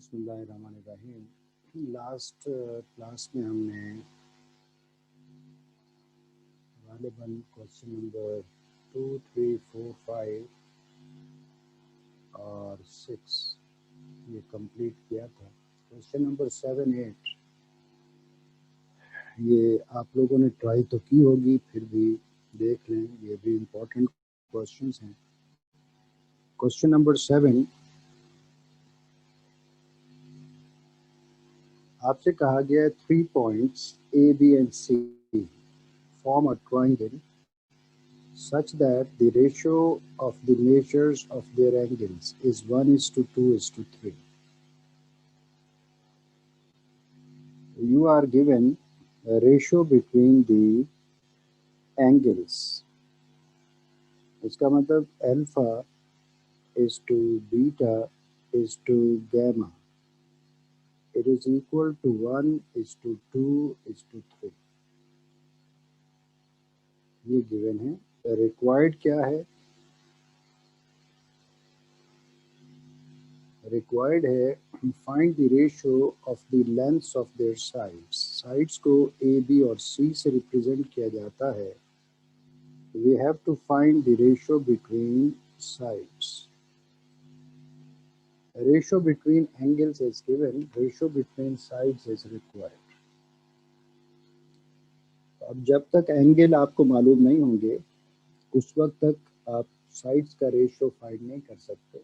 बिस्मिल्लाहिर्रहमानिर्रहीम। Last class में हमने गालिबन क्वेश्चन नंबर 2, 3, 4, 5 और 6 ये कंप्लीट किया था। क्वेश्चन नंबर 7, 8 ये आप लोगों ने ट्राई तो की होगी, फिर भी देख लें, ये भी इम्पोर्टेंट क्वेश्चंस हैं। क्वेश्चन नंबर 7, आपसे कहा गया है 3 points A, B and C form a triangle such that the ratio of the measures of their angles is 1:2:3. You are given a ratio between the angles. इसका मतलब alpha is to beta is to gamma. It is equal to 1:2:3. ये given है। Required क्या है? Required है find the ratio of the lengths of their sides. Sides को A, B और C से represent किया जाता है। We have to find the ratio between sides. Ratio between angles is given. Ratio between sides is required. अब जब तक angle आपको मालूम नहीं होंगे उस वक्त तक आप साइड्स का रेशियो फाइंड नहीं कर सकते।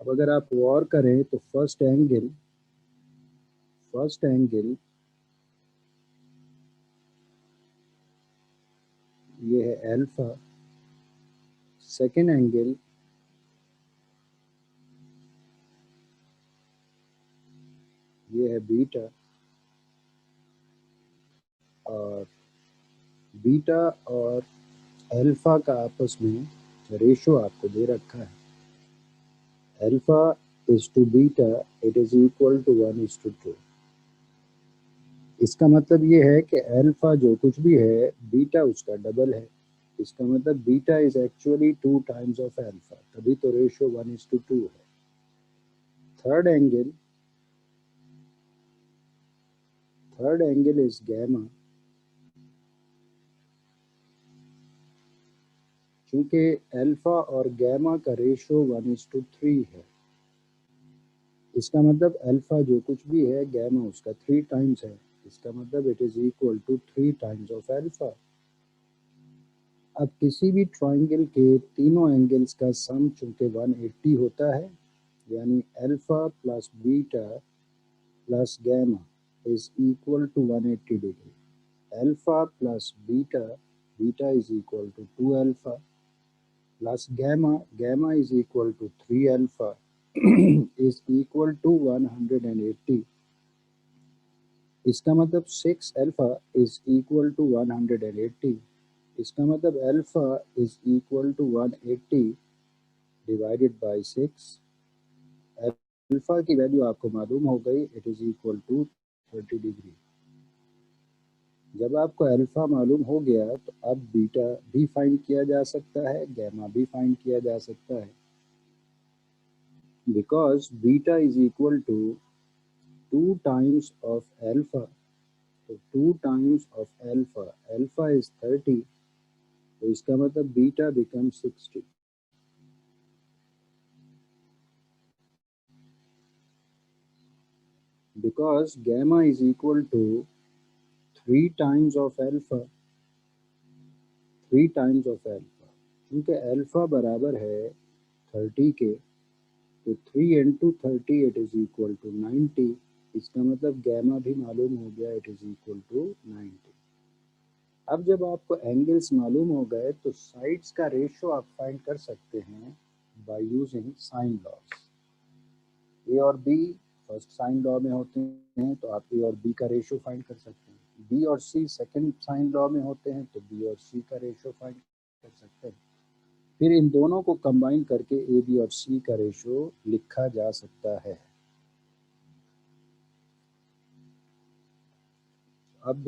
अब अगर आप गौर करें तो फर्स्ट एंगल ये है अल्फा, सेकेंड एंगल ये है बीटा, और बीटा और अल्फा का आपस में रेशियो आपको दे रखा है। Alpha is to beta it is equal to 1:2। इसका मतलब ये है कि अल्फा जो कुछ भी है बीटा उसका डबल है। इसका मतलब beta is actually 2 times of alpha, तभी तो रेशियो 1:2 है। Third angle is gamma. क्योंकि अल्फा और गैमा का रेशियो 1:3 है, इसका मतलब अल्फा जो कुछ भी है गैमा उसका 3 टाइम्स है। इसका मतलब it is equal to 3 times of alpha. अब किसी भी ट्राइंगल के तीनों एंगल्स का सम चूंकि 180 होता है, यानी alpha plus beta plus gamma is equal to 180 degree. Alpha plus beta, beta is equal to 2 alpha plus gamma is equal to 3 alpha is equal to 180. इसका मतलब 6 अल्फा is equal to 180. इसका मतलब alpha is equal to 180 divided by 6. Alpha की value आपको मालूम हो गई, it is equal to 30 degree. जब आपको अल्फा मालूम हो गया तो अब बीटा भी फाइंड किया जा सकता है, गैमा भी फाइंड किया जा सकता है, because beta is equal to 2 times of alpha. तो 2 times of alpha is 30, तो इसका मतलब beta becomes 60। because gamma is equal to 3 times of alpha, क्योंकि अल्फा बराबर है 30 के, तो 3 into 30 it is equal to 90। इसका मतलब गैमा भी मालूम हो गया, इट इज इक्वल टू 90। अब जब आपको एंगल्स मालूम हो गए तो साइड्स का रेशियो आप फाइंड कर सकते हैं बाय यूजिंग साइन लॉज। ए और बी फर्स्ट साइन लॉ में होते हैं तो आप ए और बी का रेशियो फाइंड कर सकते हैं। बी और सी सेकंड साइन लॉ में होते हैं तो बी और सी का रेशियो फाइंड कर सकते हैं। फिर इन दोनों को कंबाइन करके ए बी और सी का रेशियो लिखा जा सकता है। अब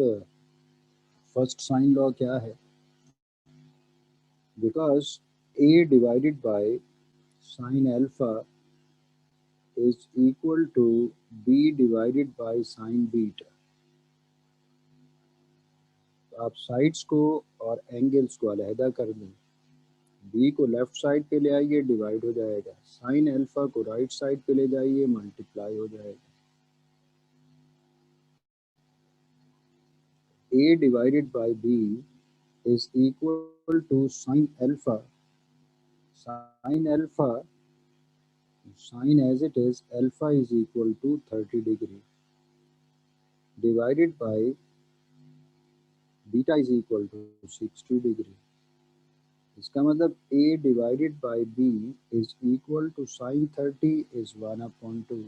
फर्स्ट साइन लॉ क्या है? Because A divided by sine alpha is equal to b divided by sin beta. आप साइड्स को और एंगल्स को अलहदा कर दें। b को लेफ्ट साइड पे ले आइए, डिवाइड हो जाएगा। साइन अल्फा को राइट साइड पे ले जाइए, मल्टीप्लाई हो जाएगा। a divided by b is equal to sin alpha। Sin alpha, sin as it is, alpha is equal to 30 degree divided by beta is equal to 60 degree। इसका मतलब a divided by b is equal to sin 30 is 1/2,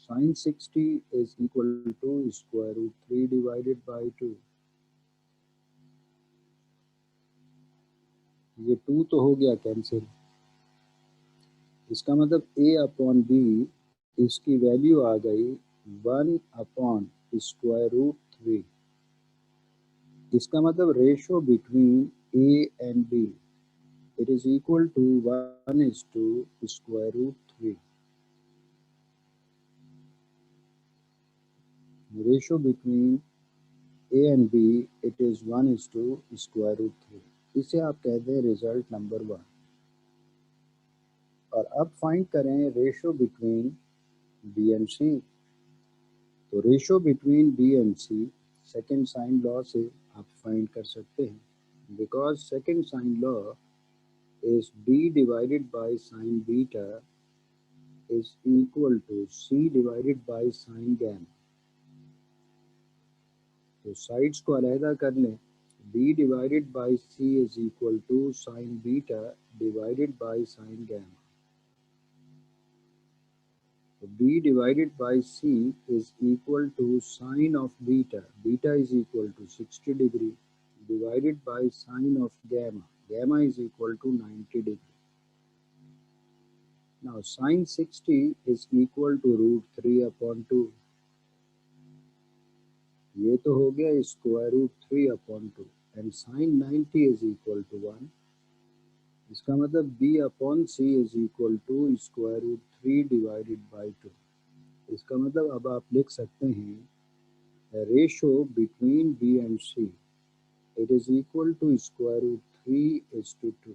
sin 60 is equal to square root 3 divided by 2। ये 2 तो हो गया cancel. इसका मतलब a upon b, इसकी value आ गई 1/√3। इसका मतलब ratio between a and b it is equal to 1:√3। Ratio between a and b it is 1:√3। इसे आप कहते हैं रिजल्ट नंबर 1। और अब फाइंड करें ratio between b and c। तो ratio between b and c second sine law से आप फाइंड कर सकते हैं, because second sine law is b divided by sin beta is equal to c divided by sin gamma। तो sides को अलहदा कर लें। b divided by c is equal to sin beta divided by sin gamma। तो b divided by c is equal to sin of beta, beta is equal to 60 degree divided by sin of gamma, gamma is equal to 90 degree। Now sin 60 is equal to √3/2। ये तो हो गया square root 3/2 and sine 90 is equal to 1। इसका मतलब b upon c is equal to square root 3 divided by 2। इसका मतलब अब आप लिख सकते हैं ratio between b and c it is equal to square root 3:2।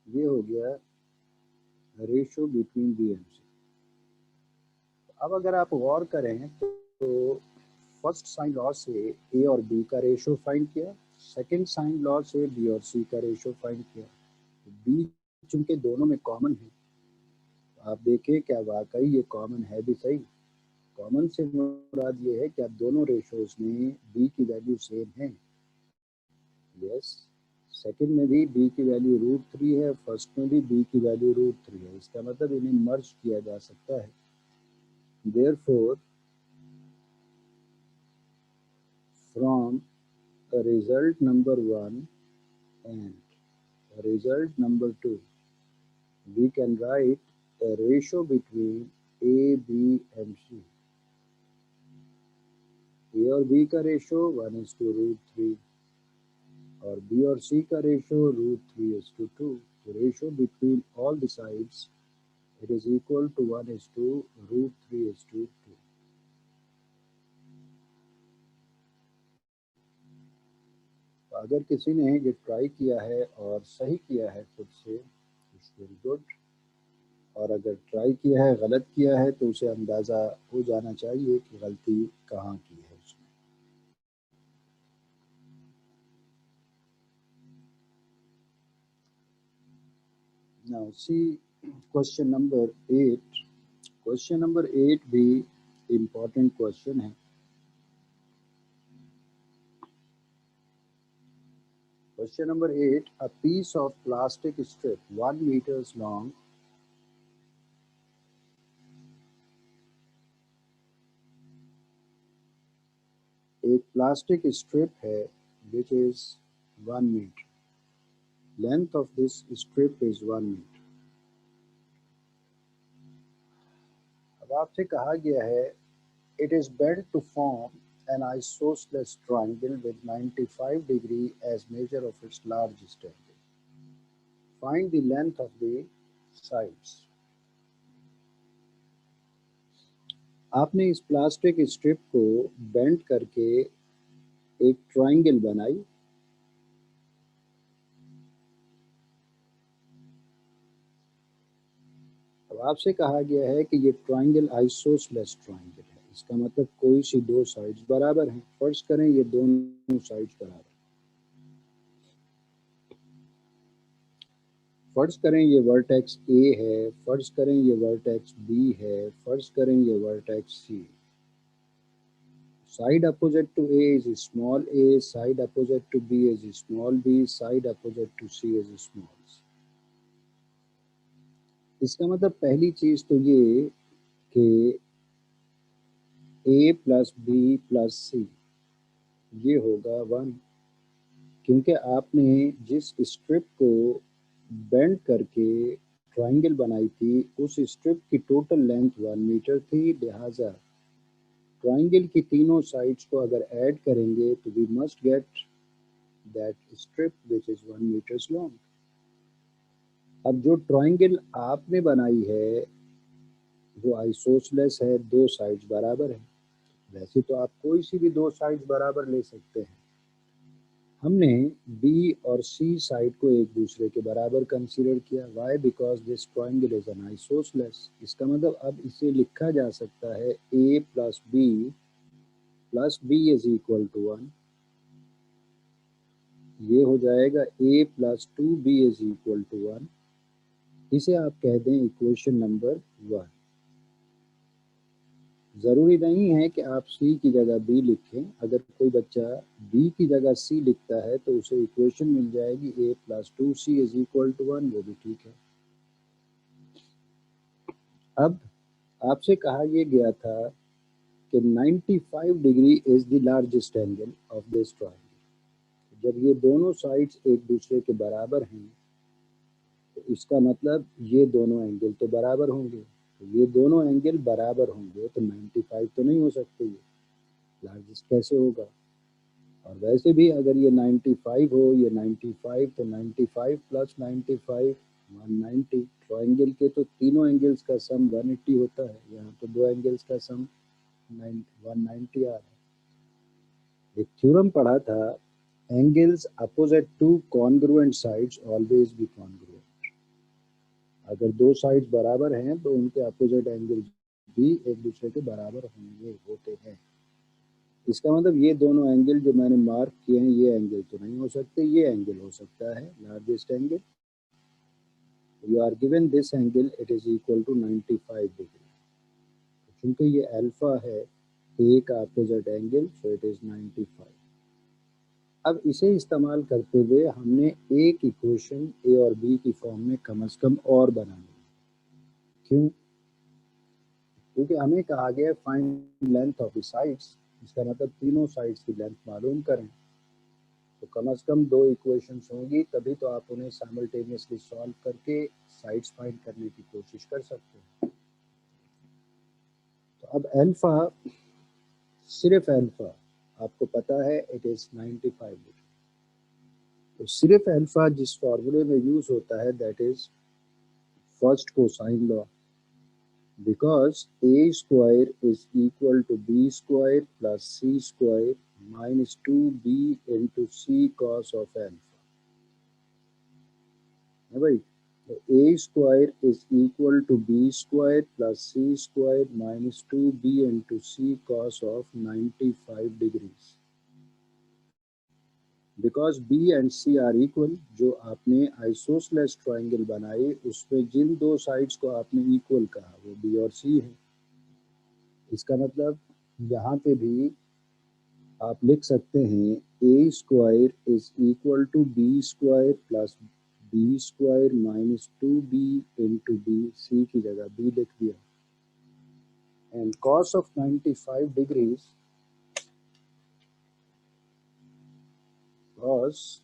ये हो गया ratio between b and c। अब अगर आप गौर करें तो फर्स्ट साइन लॉ से ए और बी का रेशो फाइंड किया, सेकंड साइन लॉ से बी और सी का रेशो फाइंड किया। बी चूंकि दोनों में कॉमन है, तो आप देखिए क्या वाकई ये कॉमन है भी सही। कॉमन से मुराद ये है कि आप दोनों रेशोज में बी की वैल्यू सेम है। यस, सेकंड में भी b की वैल्यू √3 है, फर्स्ट में भी b की वैल्यू √3 है। इसका मतलब इन्हें मर्ज किया जा सकता है। Therefore from result number 1 and result number 2 we can write a ratio between a, b and c। a और b का रेशो 1:√3 और b और c का रेशो √3:2। तो ratio between all the sides it is equal to 1:√3:2। अगर किसी ने ये ट्राई किया है और सही किया है खुद से, इट्स वेरी गुड। और अगर ट्राई किया है गलत किया है तो उसे अंदाज़ा हो जाना चाहिए कि गलती कहाँ की है उसने। Now see question number 8। Question number 8 भी इम्पोर्टेंट क्वेश्चन है। Question number 8, a piece of plastic strip 1 meters long एक प्लास्टिक स्ट्रिप है which is 1 meter, length of this strip is 1 meter। अब आपसे कहा गया है it is bent to form an isosceles triangle with 95 degree as measure of its largest angle. Find the length of the sides. आपने इस plastic strip को bend करके एक ट्रायंगल बनाई। अब आपसे कहा गया है कि ये ट्रायंगल आइसोसेलेस ट्रायंगल है। इसका मतलब कोई सी दो साइड्स बराबर हैं। फर्ज करें ये दोनों साइड्स बराबर। फर्ज करें ये वर्टेक्स ए है, फर्ज करें ये वर्टेक्स बी है, फर्ज करें ये vertex C. Side opposite to A is small a, side opposite to B is small b, side opposite to C is small c। इसका मतलब पहली चीज तो ये कि a plus B plus C ये होगा 1, क्योंकि आपने जिस स्ट्रिप को बेंड करके ट्रायंगल बनाई थी उस स्ट्रिप की टोटल लेंथ 1 मीटर थी। लिहाजा ट्रायंगल की तीनों साइड्स को अगर ऐड करेंगे तो we must get that strip which is 1 metres long. अब जो ट्रायंगल आपने बनाई है वो आइसोसेलेस है, दो साइड्स बराबर है। वैसे तो आप कोई सी भी दो साइड्स बराबर ले सकते हैं। हमने बी और सी साइड को एक दूसरे के बराबर कंसीडर किया। Why? Because this triangle is an isosceles. इसका मतलब अब इसे लिखा जा सकता है a plus B is equal to 1। ये हो जाएगा a plus 2b is equal to 1। इसे आप कह दें इक्वेशन नंबर 1। ज़रूरी नहीं है कि आप सी की जगह बी लिखें। अगर कोई बच्चा बी की जगह सी लिखता है तो उसे इक्वेशन मिल जाएगी a plus 2c is equal to 1, वो भी ठीक है। अब आपसे कहा यह गया था कि 95 degree is the largest angle of this triangle. जब ये दोनों साइड्स एक दूसरे के बराबर हैं तो इसका मतलब ये दोनों एंगल तो बराबर होंगे। तो ये दोनों एंगल बराबर होंगे तो 95 तो नहीं हो सकते, ये लार्जेस्ट कैसे होगा? और वैसे भी अगर ये 95 हो, ये 95 तो 95 प्लस 95 190। ट्रायंगल के तो तीनों एंगल्स का सम 180 होता है, यहाँ तो दो एंगल्स का सम 190 आ रहा है। एक थ्योरम पढ़ा था, angles opposite two congruent sides always be congruent. अगर दो साइड्स बराबर हैं तो उनके अपोजिट एंगल भी एक दूसरे के बराबर होते हैं। इसका मतलब ये दोनों एंगल जो मैंने मार्क किए हैं ये एंगल तो नहीं हो सकते, ये एंगल हो सकता है largest angle. You are given this angle, it is equal to 95 degree. क्योंकि ये अल्फा है ए का opposite angle, so it is 95। अब इसे इस्तेमाल करते हुए हमने एक इक्वेशन ए और बी की फॉर्म में कम से कम और बनानी है। क्यों? क्योंकि हमें कहा गया find length of the sides. इसका मतलब तीनों साइड्स की लेंथ मालूम करें। तो कम से कम दो इक्वेशंस होंगी, तभी तो आप उन्हें साइमल्टेनियसली सॉल्व करके साइड्स फाइंड करने की कोशिश कर सकते हैं। तो अब अल्फा, सिर्फ अल्फा आपको पता है इट इज 95 डिग्री। तो सिर्फ अल्फा जिस फॉर्मूले में यूज होता है that is first cosine law. Because a square is equal to b square plus c square minus 2b into c cos of alpha। है भाई, तो a square is equal to b square plus c square minus 2b into c cos of 95 degrees। Because b and c are equal, जो आपने isosceles triangle बनाई उसमें जिन दो sides को आपने इक्वल कहा वो b और c है। इसका मतलब यहाँ पे भी आप लिख सकते हैं a square is equal to b square plus b square minus 2b into b, c की जगह b लिख दिया। And cos of 95 degrees, cos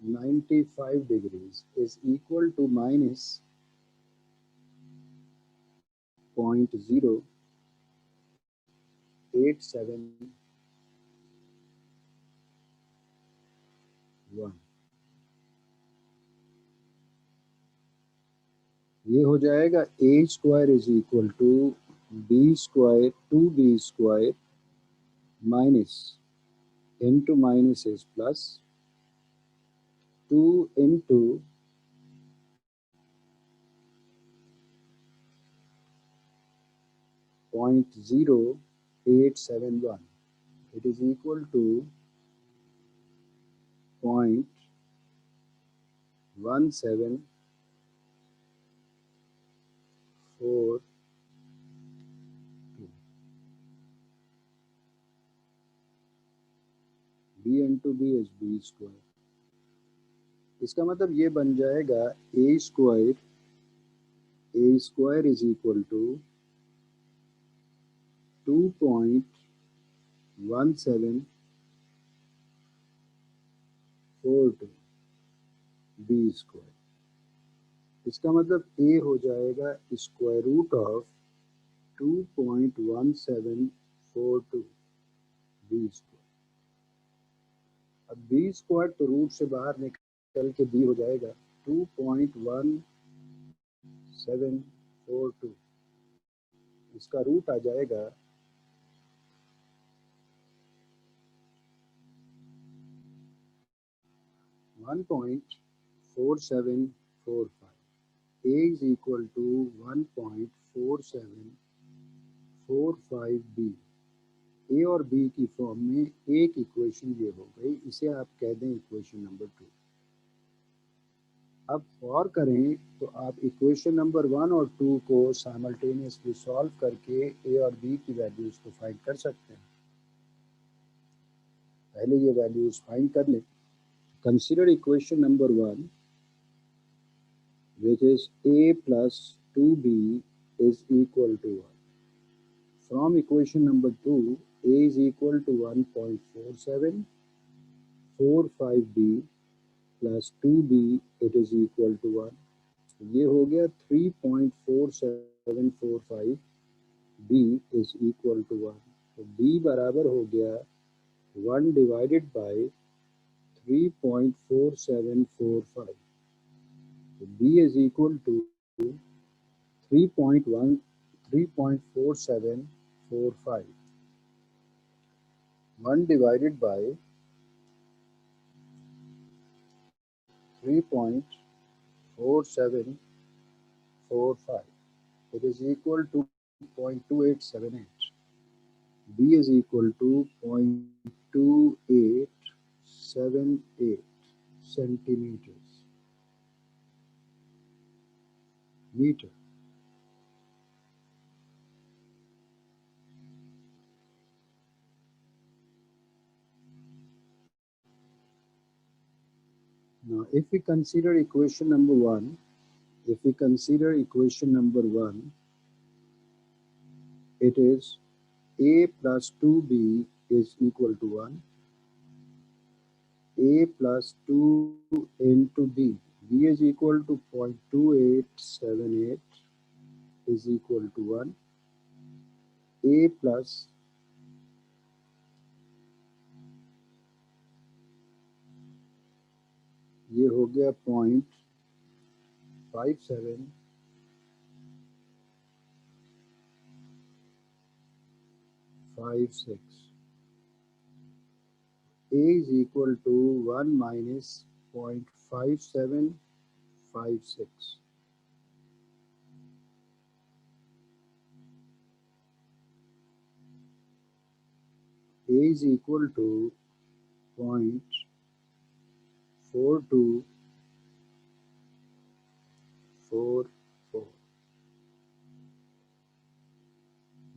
95 degrees is equal to minus 0.087 1। ये हो जाएगा a square is equal to b square 2b² minus into minus is plus 2 into 0.0871. It is equal to 0.1742. b into b is b square. इसका मतलब ये बन जाएगा a square is equal to 2.1742 b square. इसका मतलब a हो जाएगा square root of 2.1742 b square. अब बी स्क्वायर तो रूट से बाहर निकल के बी हो जाएगा 2.1742। इसका रूट आ जाएगा 1.4745। A is equal to 1.4745 B। ए और बी की फॉर्म में एक इक्वेशन ये हो गई, इसे आप कह दें इक्वेशन नंबर 2। अब गौर करें तो आप इक्वेशन नंबर 1 और 2 को साइमल्टेनियसली सॉल्व करके ए और बी की वैल्यूज को फाइंड कर सकते हैं। पहले ये वैल्यूज फाइंड कर लें। Consider equation number 1 which is a plus 2b is equal to 1. From equation number 2, a is equal to 1.4745b plus 2b it is equal to 1. ये हो गया 3.4745 b is equal to 1। तो b बराबर हो गया 1 divided by 3.4745। तो b is equal to 3.4745। 1 divided by 3.4745, it is equal to 0.2878। b is equal to 0.2878 centimeters meter। Now if we consider equation number 1, it is a plus 2b is equal to 1, a plus 2 into b, b is equal to 0.2878 is equal to 1, a plus ये हो गया 0.5756। a is equal to 1 minus 0.5756। a is equal to 0.4244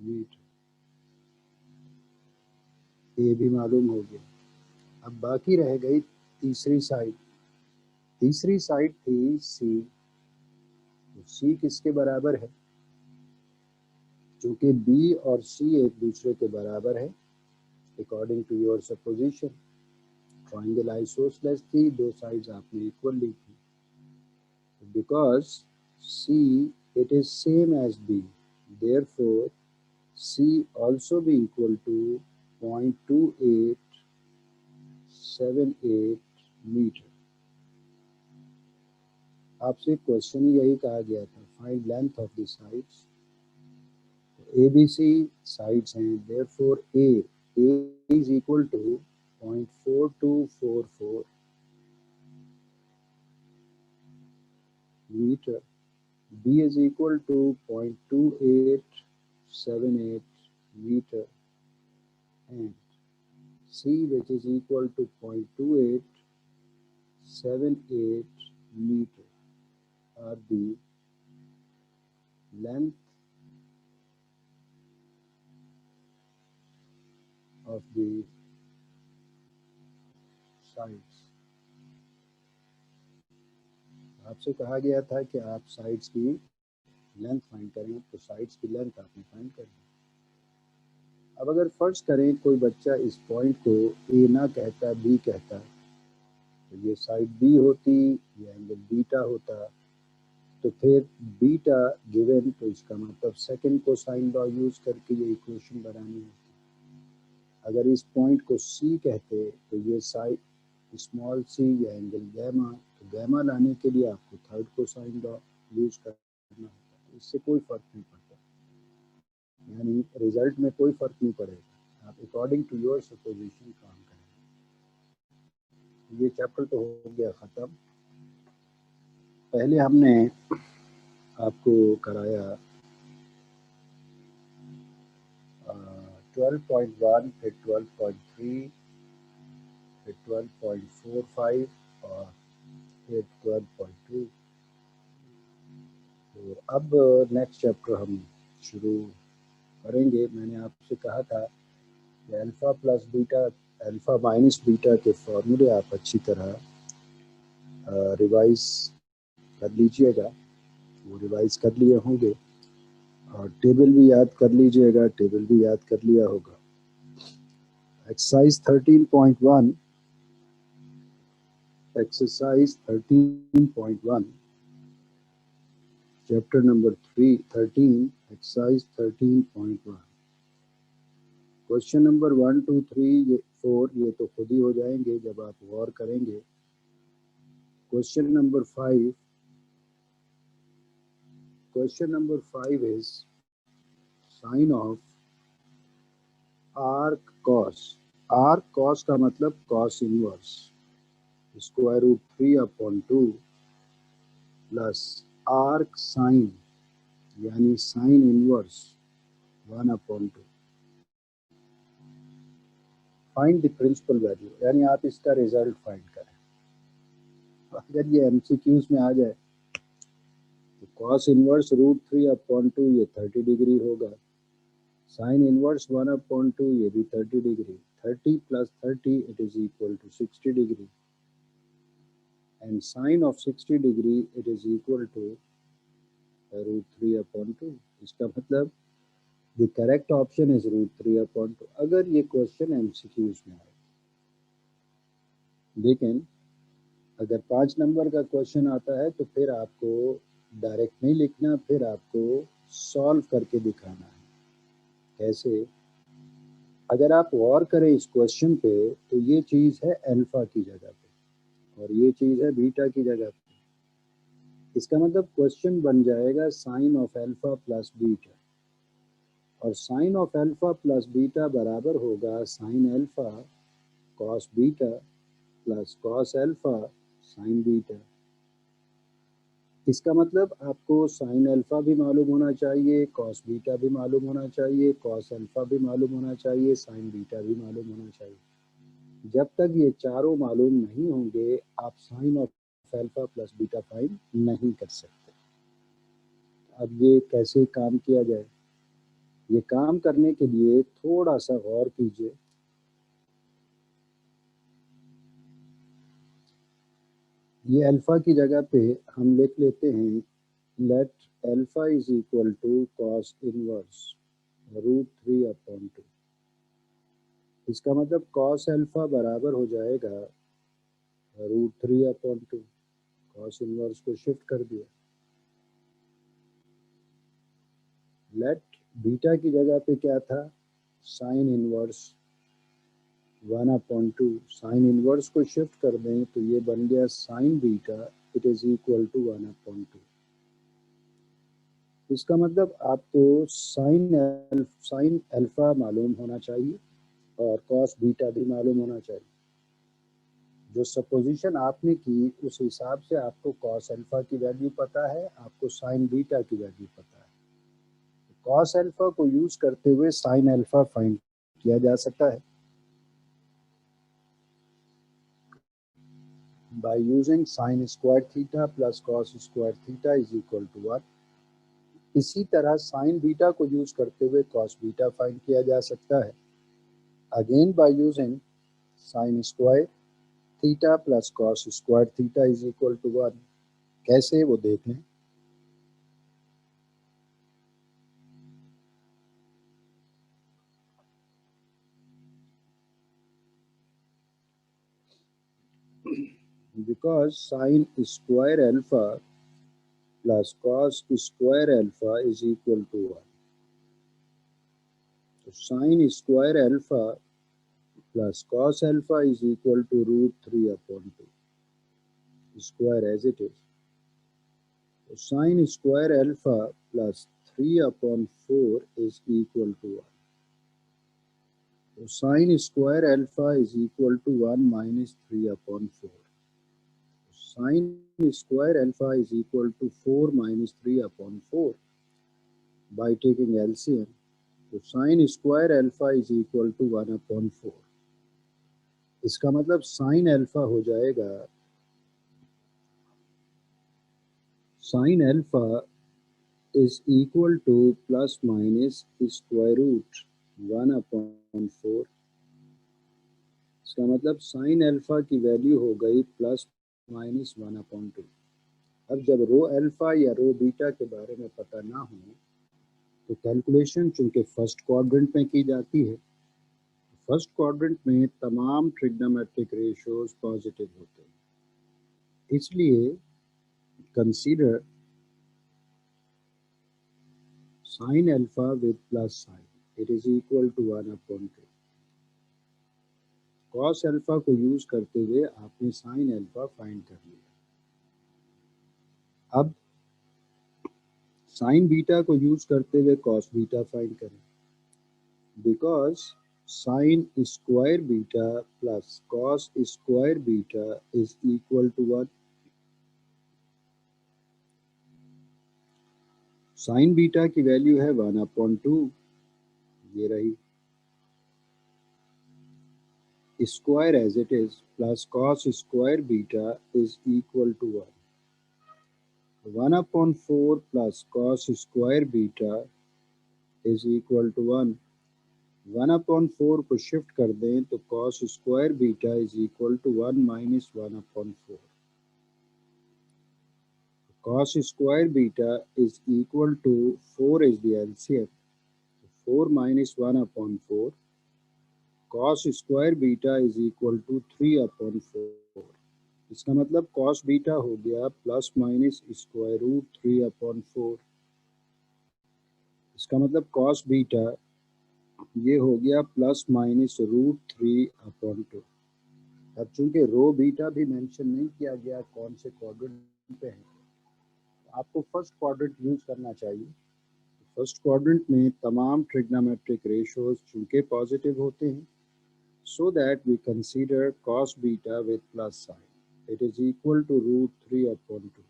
metre. ये भी मालूम हो गया। अब बाकी रह गई तीसरी साइड। तीसरी साइड थी सी। तो सी किसके बराबर है? चूंकि बी और सी एक दूसरे के बराबर है according to your supposition. Triangle isosceles थी, दो साइड्स आपने इक्वल ली थी। Because c it is same as b, therefore c also be equal to 0.2878 meter. आपसे क्वेश्चन यही कहा गया था, find length of the sides. ABC sides हैं, therefore A is equal to 0.4244 meter, B is equal to 0.2878 meter, and C, which is equal to 0.2878 meter, are the length of the sides। आपसे कहा गया था कि आप sides की length find करें, तो साइड्स की लेंथ आपने फाइंड करनी। अब अगर फर्ज करें कोई बच्चा इस पॉइंट को ए ना कहता, बी कहता, तो ये साइड बी होती, ये एंगल बीटा होता, तो फिर बीटा गिवन, तो इसका मतलब सेकंड कोसाइन लॉ यूज करके ये इक्वेशन बनानी होती। अगर इस पॉइंट को सी कहते तो ये साइड स्मॉल सी या एंगल गैमा, तो गैमा लाने के लिए आपको थर्ड कोसाइन लॉ यूज करना होता, तो इससे कोई फर्क नहीं पड़ता, यानी रिजल्ट में कोई फर्क नहीं पड़ेगा, आप अकॉर्डिंग टू योर सपोजिशन काम करेंगे। ये चैप्टर तो हो गया ख़त्म। पहले हमने आपको कराया 12.1, फिर 12.3, फिर 12.45 और फिर 12.2। तो अब नेक्स्ट चैप्टर हम शुरू करेंगे। मैंने आपसे कहा था कि alpha plus beta, alpha minus beta के फॉर्मूले आप अच्छी तरह रिवाइज कर लीजिएगा, वो रिवाइज कर लिए होंगे, और टेबल भी याद कर लीजिएगा, टेबल भी याद कर लिया होगा। Exercise 13.1, exercise 13.1, chapter number 13, exercise 13.1, question number 1, 2, 3, 4 ये तो खुद ही हो जाएंगे जब आप गौर करेंगे। Question number 5, question number 5 is sine of arc cos. Arc cos का मतलब cos inverse square root 3/2 plus arc sine यानी sine inverse 1/2। Find the principal value, यानी आप इसका रिजल्ट फाइंड करें। अगर ये एमसीक्यूज में आ जाए तो कॉस इनवर्स रूट 3/2 ये 30 डिग्री होगा, साइन इनवर्स 1/2 ये भी 30 degree, 30 plus 30 it is equal to 60 degree, and sine of 60 degree it is equal to root 3/2। इसका मतलब the correct option is root 3/2 अगर ये क्वेश्चन एमसीक्यूज में आए। लेकिन अगर 5 नंबर का क्वेश्चन आता है तो फिर आपको डायरेक्ट नहीं लिखना, फिर आपको सॉल्व करके दिखाना है। कैसे? अगर आप गौर करें इस क्वेश्चन पे तो ये चीज़ है अल्फा की जगह पे और ये चीज़ है बीटा की जगह पे। इसका मतलब क्वेश्चन बन जाएगा sine of alpha plus beta, और sine of alpha plus beta बराबर होगा sine alpha cos beta plus cos alpha sine beta. इसका मतलब आपको साइन अल्फा भी मालूम होना चाहिए, कॉस बीटा भी मालूम होना चाहिए, कॉस अल्फा भी मालूम होना चाहिए, साइन बीटा भी मालूम होना चाहिए। जब तक ये चारों मालूम नहीं होंगे आप sine of alpha plus beta find नहीं कर सकते। अब ये कैसे काम किया जाए, ये काम करने के लिए थोड़ा सा गौर कीजिए। ये अल्फा की जगह पे हम लिख लेते हैं let alpha is equal to cos inverse root 3/2। इसका मतलब कॉस अल्फा बराबर हो जाएगा रूट 3/2। कॉस इनवर्स को शिफ्ट कर दिया। लेट बीटा की जगह पे क्या था, साइन इनवर्स 1/2 साइन इनवर्स को शिफ्ट कर दें तो ये बन गया sine beta it is equal to 1/2। इसका मतलब आपको साइन अल्फा मालूम होना चाहिए और कॉस बीटा भी मालूम होना चाहिए। जो सपोजिशन आपने की उस हिसाब से आपको कॉस अल्फा की वैल्यू पता है, आपको साइन बीटा की वैल्यू पता है। कॉस अल्फा को यूज करते हुए साइन अल्फा फाइंड किया जा सकता है by using sin square theta plus cos square theta is equal to 1। इसी तरह साइन बीटा को यूज करते हुए cos बीटा फाइंड किया जा सकता है again by using sin square theta plus cos square theta is equal to 1। कैसे वो देख लें। Because sin square alpha plus cos square alpha is equal to 1। तो sin square alpha plus cos alpha is equal to √3/2 square as it is। तो sin square alpha plus 3/4 is equal to 1। तो sin square alpha is equal to 1 minus 3/4। Sin square alpha is equal to 4 minus 3/4 by taking LCM। तो sin square alpha is equal to 1/4। इसका मतलब sin alpha हो जाएगा sin alpha is equal to plus minus square root 1/4। इसका मतलब sine alpha की value हो गई प्लस माइनस 1/2। अब जब रो अल्फा या रो बीटा के बारे में पता ना हो तो कैलकुलेशन चूंकि फर्स्ट क्वाड्रेंट में की जाती है, फर्स्ट क्वाड्रेंट में तमाम ट्रिग्नोमेट्रिक रेशियोज पॉजिटिव होते हैं, इसलिए consider sine alpha with plus sign it is equal to 1/2। Cos alpha को यूज करते हुए आपने साइन अल्फा फाइंड कर लिया। अब साइन बीटा को यूज करते हुए कॉस बीटा फाइंड करें। Because sine square beta plus cos square beta is equal to 1। Sine beta की वैल्यू है 1/2, ये रही, square as it is plus cos square beta is equal to 1। 1/4 plus cos square beta is equal to 1। 1/4 को shift कर दें तो cos square beta is equal to 1 minus 1/4। Cos square beta is equal to 4 is the LCM, 4 minus 1/4 cos square beta is equal to 3/4। इसका मतलब cos beta हो गया plus minus square root 3/4। इसका मतलब कॉस बीटा ये हो गया plus minus √3/2। अब चूंकि रो बीटा भी मेंशन नहीं किया गया कौन से क्वाड्रेंट पे है, आपको फर्स्ट क्वाड्रेंट यूज करना चाहिए। फर्स्ट क्वाड्रेंट में तमाम ट्रिग्नोमेट्रिक रेशियोज चूंकि पॉजिटिव होते हैं, so that we consider cos beta with plus sign it is equal to √3/2।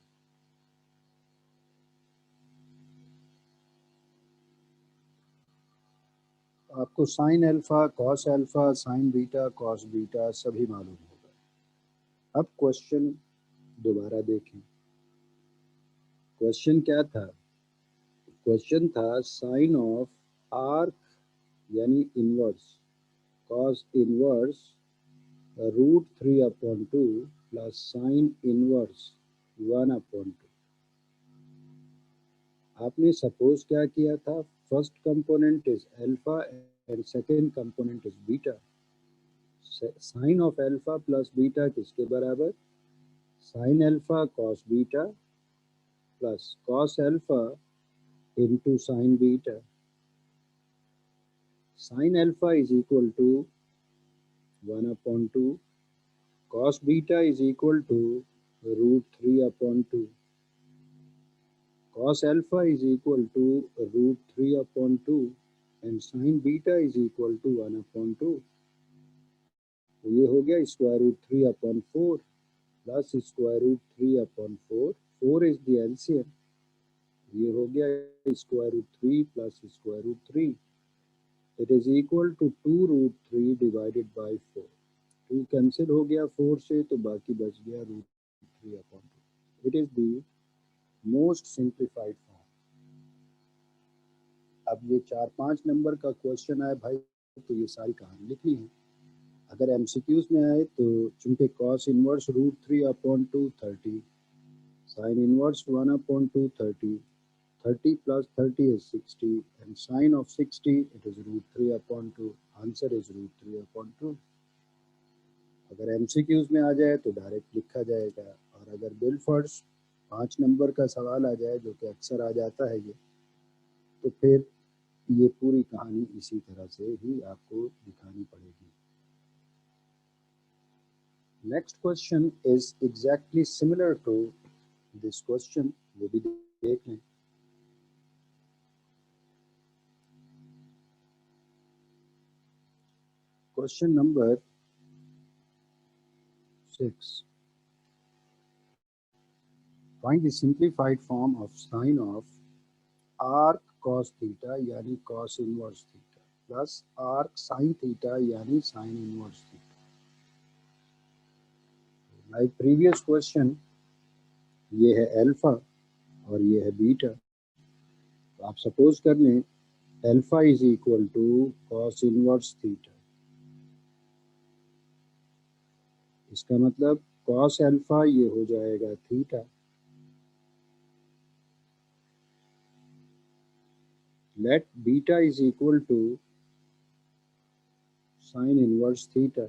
आपको sine alpha, cos alpha, sine beta, cos beta सभी मालूम होगा। अब क्वेश्चन दोबारा देखें। क्वेश्चन क्या था? क्वेश्चन था साइन ऑफ आर्क यानी inverse cos inverse √3/2 plus sine inverse 1/2। आपने सपोज क्या किया था, first component is alpha and second component is beta. Sine of alpha plus beta किसके बराबर? Sine alpha cos beta plus cos alpha into sin beta। sin alpha is equal to 1/2. Cos beta is equal to √3/2. Cos alpha is equal to √3/2 and sin beta is equal to 1/2. तो ये हो गया √3/4 plus √3/4. 4 is the LCM. ये हो गया √3 plus √3. It is equal to 2√3 divided by 4. 2 cancel हो गया 4 से, तो बाकी बच गया √3/2. It is the most simplified form. अब ये 4-5 नंबर का क्वेश्चन आए भाई, तो ये सारी कहानी लिखनी है. अगर एमसीक्यूज में आए तो चूंकि cos inverse √3/2 30, sin inverse 1/2 30, 30 plus 30 is 60 and sine of 60 it is √3/2. Answer is √3/2. अगर एमसीक्यूज में आ जाए तो डायरेक्ट लिखा जाएगा, और अगर बिलफर्स 5 नंबर का सवाल आ जाए, जो कि अक्सर आ जाता है ये, तो फिर ये पूरी कहानी इसी तरह से ही आपको दिखानी पड़ेगी. Next question is exactly similar to this question, वो भी देख लें. Question number 6. Find the simplified form of sine of arc cos theta यानी cos inverse theta plus arc sin theta यानी sin inverse theta. Like previous question, ये है alpha और ये है बीटा. तो आप सपोज कर लें alpha is equal to cos inverse theta. इसका मतलब cos अल्फा ये हो जाएगा theta. Let beta is equal to sin inverse theta.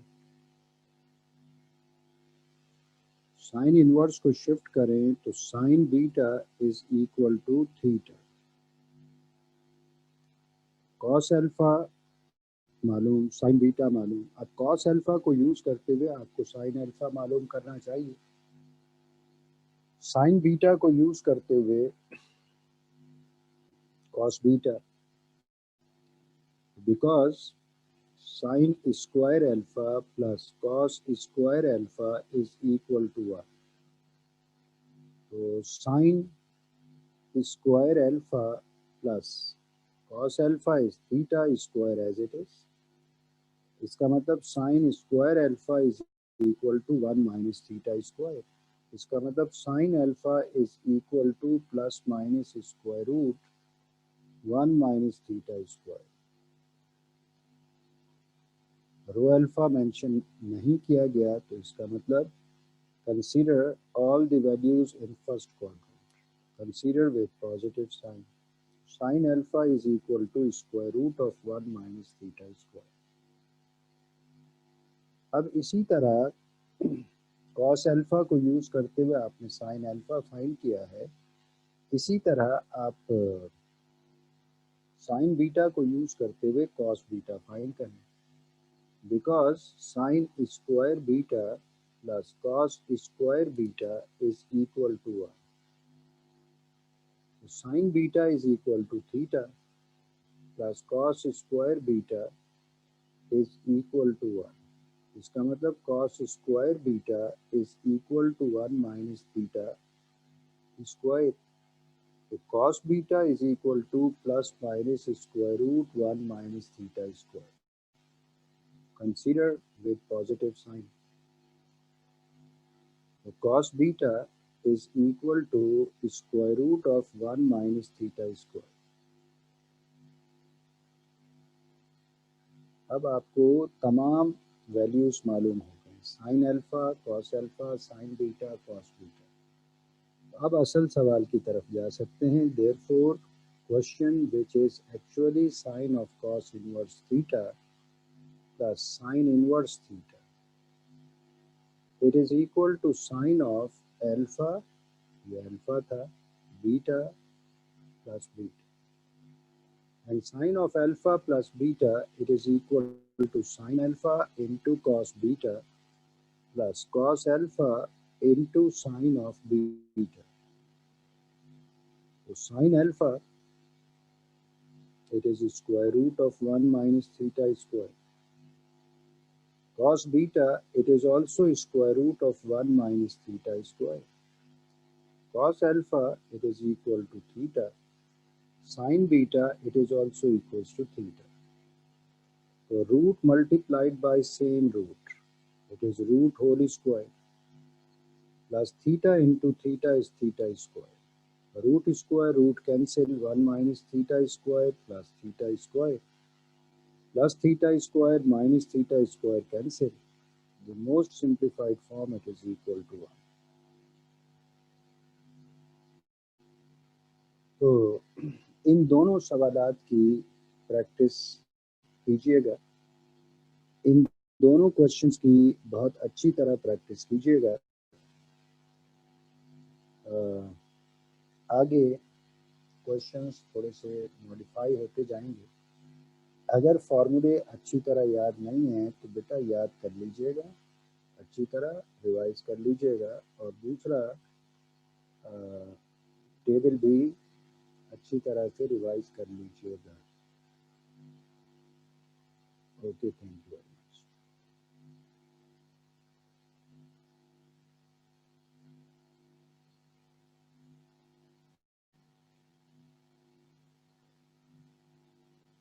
Sine inverse को शिफ्ट करें तो sine beta is equal to theta. Cos alpha मालूम, साइन बीटा मालूम. अब कॉस अल्फा को यूज करते हुए आपको साइन अल्फा मालूम करना चाहिए. साइन बीटा को यूज करते हुए cos beta, because sine square alpha plus cos square alpha is equal to 1. तो sine square alpha plus cos alpha is theta square as it is. इसका मतलब sine square alpha is equal to 1 minus theta square. इसका मतलब sine alpha is equal to plus minus square root 1 minus theta square. रो alpha mention नहीं किया गया, तो इसका मतलब consider all the values in first quadrant. Consider with positive sign. Sine alpha is equal to square root of 1 minus theta square. अब इसी तरह कॉस अल्फा को यूज करते हुए आपने साइन अल्फा फाइंड किया है. इसी तरह आप साइन बीटा को यूज करते हुए कॉस बीटा फाइंड करें. Because sine square beta plus cos square beta is equal to 1. Sine beta is equal to theta plus cos square beta is equal to 1. इसका मतलब cos square beta is equal to 1 minus theta square. तो cos beta is equal to plus minus square root 1 minus theta square. Consider with positive sign. तो cos beta is equal to square root of 1 minus theta square. अब आपको तमाम values मालूम हो गए, sine alpha, cos alpha, sine beta, cos beta. अब असल सवाल की तरफ जा सकते हैं. Therefore question which is actually sine of cos inverse theta plus sine inverse theta, it is equal to sine of alpha, ये अल्फा था, beta plus beta, and sine of alpha plus beta it is equal to sin alpha into cos beta plus cos alpha into sine of beta. So sin alpha, it is square root of 1 minus theta square. Cos beta, it is also square root of 1 minus theta square. Cos alpha, it is equal to theta. Sin beta, it is also equals to theta. So root multiplied by same root, it is root whole square, plus theta into theta is theta square. Root square root cancel, 1 minus theta square plus theta square, plus theta square minus theta square cancel. The most simplified form, it is equal to 1. तो इन दोनों सवालात की practice कीजिएगा, इन दोनों questions की बहुत अच्छी तरह प्रैक्टिस कीजिएगा। आगे क्वेश्चंस थोड़े से मॉडिफाई होते जाएंगे। अगर फॉर्मूले अच्छी तरह याद नहीं है तो बेटा याद कर लीजिएगा, अच्छी तरह रिवाइज कर लीजिएगा, और दूसरा टेबल भी अच्छी तरह से रिवाइज कर लीजिएगा। Okay, thank you.